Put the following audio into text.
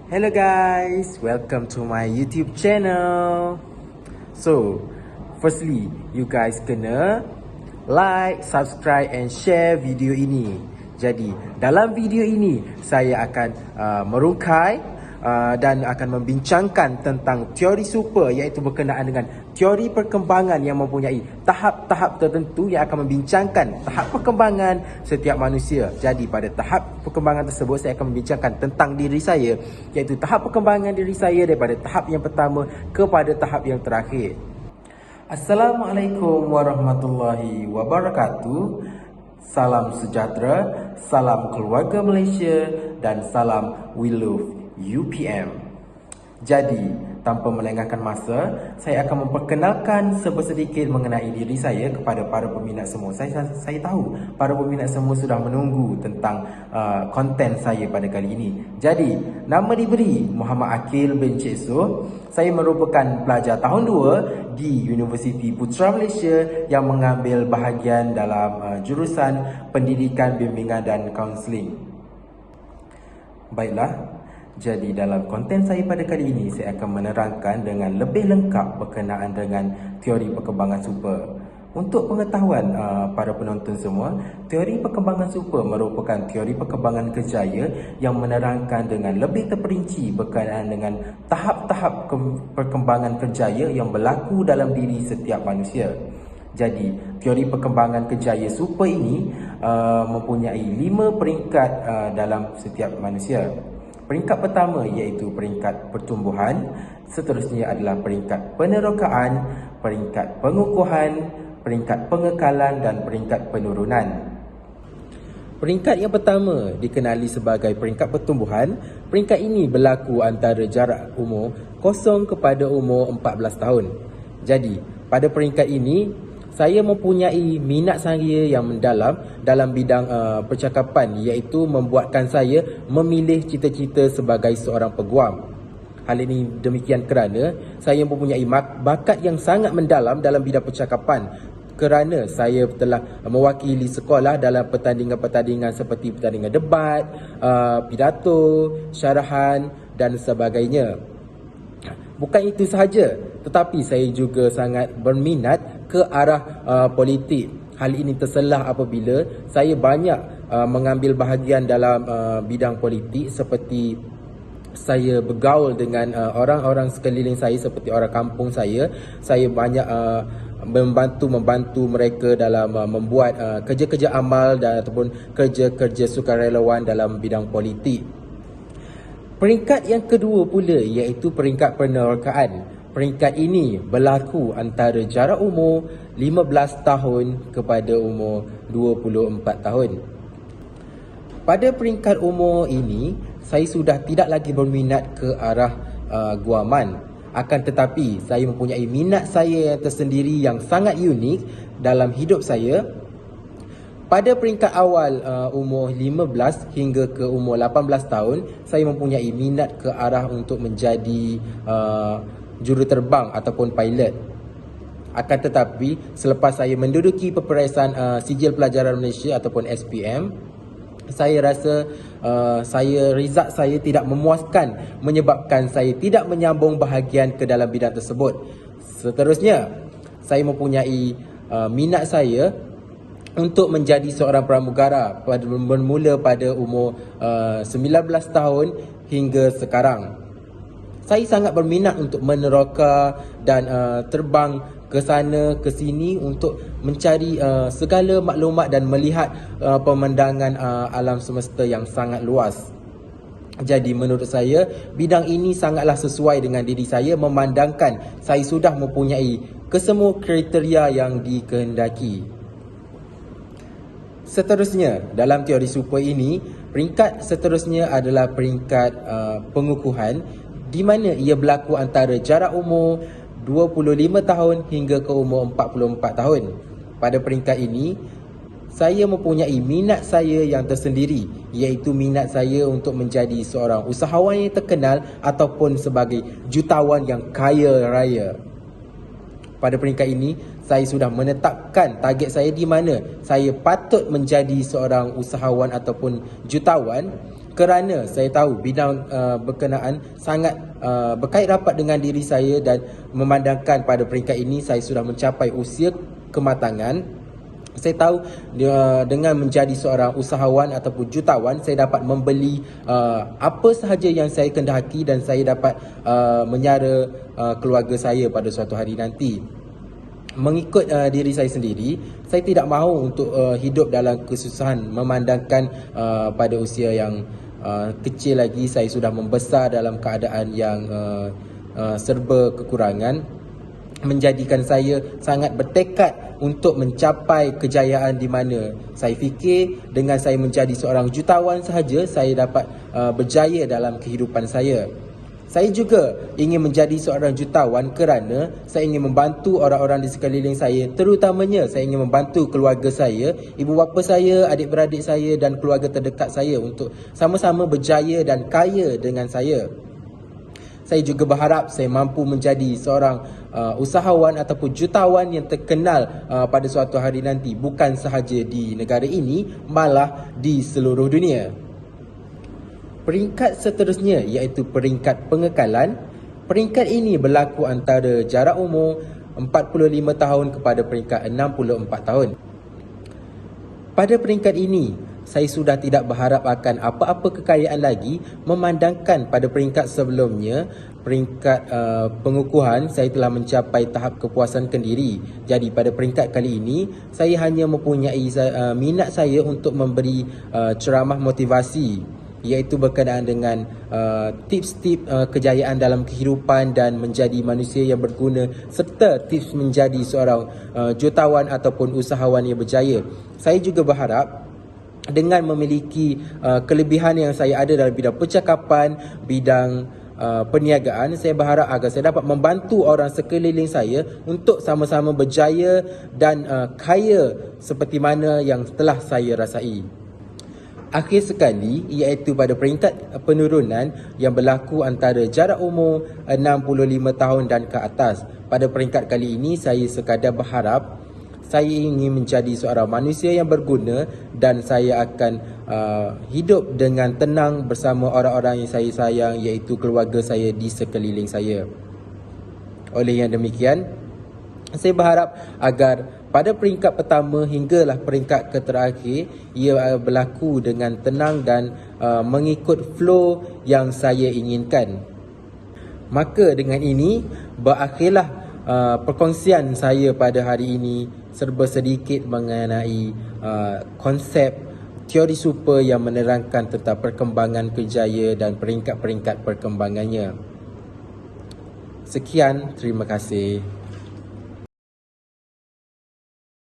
Hello guys, welcome to my YouTube channel. So, firstly, you guys kena like, subscribe and share video ini. Jadi, dalam video ini saya akan merungkai dan akan membincangkan tentang teori super, iaitu berkenaan dengan teori perkembangan yang mempunyai tahap-tahap tertentu yang akan membincangkan tahap perkembangan setiap manusia. Jadi pada tahap perkembangan tersebut saya akan membincangkan tentang diri saya, iaitu tahap perkembangan diri saya daripada tahap yang pertama kepada tahap yang terakhir. Assalamualaikum warahmatullahi wabarakatuh. Salam sejahtera, salam keluarga Malaysia dan salam We Love UPM. Jadi, tanpa melengahkan masa, saya akan memperkenalkan sedikit mengenai diri saya kepada para peminat semua. Saya tahu para peminat semua sudah menunggu tentang konten saya pada kali ini. Jadi, nama diberi Muhammad Akil bin Cik Soh. Saya merupakan pelajar tahun 2 di Universiti Putra Malaysia yang mengambil bahagian dalam jurusan Pendidikan, Bimbingan dan Kaunseling. Baiklah. Jadi dalam konten saya pada kali ini, saya akan menerangkan dengan lebih lengkap berkenaan dengan teori perkembangan super. Untuk pengetahuan para penonton semua, teori perkembangan super merupakan teori perkembangan kerjaya yang menerangkan dengan lebih terperinci berkenaan dengan tahap-tahap perkembangan kerjaya yang berlaku dalam diri setiap manusia. Jadi, teori perkembangan kerjaya super ini mempunyai 5 peringkat dalam setiap manusia. Peringkat pertama iaitu peringkat pertumbuhan, seterusnya adalah peringkat penerokaan, peringkat pengukuhan, peringkat pengekalan dan peringkat penurunan. Peringkat yang pertama dikenali sebagai peringkat pertumbuhan. Peringkat ini berlaku antara jarak umur 0 kepada umur 14 tahun. Jadi, pada peringkat ini saya mempunyai minat saya yang mendalam dalam bidang percakapan, iaitu membuatkan saya memilih cita-cita sebagai seorang peguam. Hal ini demikian kerana saya mempunyai bakat yang sangat mendalam dalam bidang percakapan, kerana saya telah mewakili sekolah dalam pertandingan-pertandingan seperti pertandingan debat, pidato, syarahan dan sebagainya. Bukan itu sahaja, tetapi saya juga sangat berminat ke arah politik. Hal ini terselah apabila saya banyak mengambil bahagian dalam bidang politik, seperti saya bergaul dengan orang-orang sekeliling saya, seperti orang kampung saya. Saya banyak membantu mereka dalam membuat kerja-kerja amal dan ataupun kerja-kerja sukarelawan dalam bidang politik. Peringkat yang kedua pula iaitu peringkat penerokaan. Peringkat ini berlaku antara jarak umur 15 tahun kepada umur 24 tahun. Pada peringkat umur ini, saya sudah tidak lagi berminat ke arah guaman. Akan tetapi, saya mempunyai minat saya yang tersendiri yang sangat unik dalam hidup saya. Pada peringkat awal umur 15 hingga ke umur 18 tahun, saya mempunyai minat ke arah untuk menjadi juruterbang ataupun pilot. Akan tetapi, selepas saya menduduki peperiksaan Sijil Pelajaran Malaysia ataupun SPM, saya rasa result saya tidak memuaskan, menyebabkan saya tidak menyambung bahagian ke dalam bidang tersebut. Seterusnya, saya mempunyai minat saya untuk menjadi seorang pramugara bermula pada umur 19 tahun hingga sekarang. Saya sangat berminat untuk meneroka dan terbang ke sana ke sini untuk mencari segala maklumat dan melihat pemandangan alam semesta yang sangat luas. Jadi menurut saya, bidang ini sangatlah sesuai dengan diri saya, memandangkan saya sudah mempunyai kesemua kriteria yang dikehendaki. Seterusnya, dalam teori super ini, peringkat seterusnya adalah peringkat pengukuhan, di mana ia berlaku antara jarak umur 25 tahun hingga ke umur 44 tahun. Pada peringkat ini, saya mempunyai minat saya yang tersendiri, iaitu minat saya untuk menjadi seorang usahawan yang terkenal ataupun sebagai jutawan yang kaya raya. Pada peringkat ini, saya sudah menetapkan target saya di mana saya patut menjadi seorang usahawan ataupun jutawan kerana saya tahu bidang berkenaan sangat berkait rapat dengan diri saya, dan memandangkan pada peringkat ini saya sudah mencapai usia kematangan. Saya tahu dengan menjadi seorang usahawan ataupun jutawan, saya dapat membeli apa sahaja yang saya kendaki, dan saya dapat menyara keluarga saya pada suatu hari nanti. Mengikut diri saya sendiri, saya tidak mahu untuk hidup dalam kesusahan, memandangkan pada usia yang kecil lagi saya sudah membesar dalam keadaan yang serba kekurangan, menjadikan saya sangat bertekad untuk mencapai kejayaan di mana saya fikir dengan saya menjadi seorang jutawan sahaja saya dapat berjaya dalam kehidupan saya. Saya juga ingin menjadi seorang jutawan kerana saya ingin membantu orang-orang di sekeliling saya, terutamanya saya ingin membantu keluarga saya, ibu bapa saya, adik-beradik saya dan keluarga terdekat saya untuk sama-sama berjaya dan kaya dengan saya. Saya juga berharap saya mampu menjadi seorang usahawan ataupun jutawan yang terkenal pada suatu hari nanti, bukan sahaja di negara ini, malah di seluruh dunia. Peringkat seterusnya iaitu peringkat pengekalan. Peringkat ini berlaku antara jarak umur 45 tahun kepada peringkat 64 tahun. Pada peringkat ini, saya sudah tidak berharap akan apa-apa kekayaan lagi, memandangkan pada peringkat sebelumnya, peringkat pengukuhan, saya telah mencapai tahap kepuasan kendiri. Jadi pada peringkat kali ini, saya hanya mempunyai minat saya untuk memberi ceramah motivasi, iaitu berkenaan dengan tips-tips kejayaan dalam kehidupan dan menjadi manusia yang berguna, serta tips menjadi seorang jutawan ataupun usahawan yang berjaya. Saya juga berharap dengan memiliki kelebihan yang saya ada dalam bidang percakapan, bidang perniagaan, saya berharap agar saya dapat membantu orang sekeliling saya untuk sama-sama berjaya dan kaya seperti mana yang telah saya rasai. Akhir sekali, iaitu pada peringkat penurunan yang berlaku antara jarak umur 65 tahun dan ke atas. Pada peringkat kali ini, saya sekadar berharap saya ingin menjadi seorang manusia yang berguna, dan saya akan hidup dengan tenang bersama orang-orang yang saya sayang, iaitu keluarga saya di sekeliling saya. Oleh yang demikian, saya berharap agar pada peringkat pertama hinggalah peringkat terakhir ia berlaku dengan tenang dan mengikut flow yang saya inginkan. Maka dengan ini berakhirlah perkongsian saya pada hari ini, serba sedikit mengenai konsep teori super yang menerangkan tentang perkembangan kerjaya dan peringkat-peringkat perkembangannya. Sekian, terima kasih.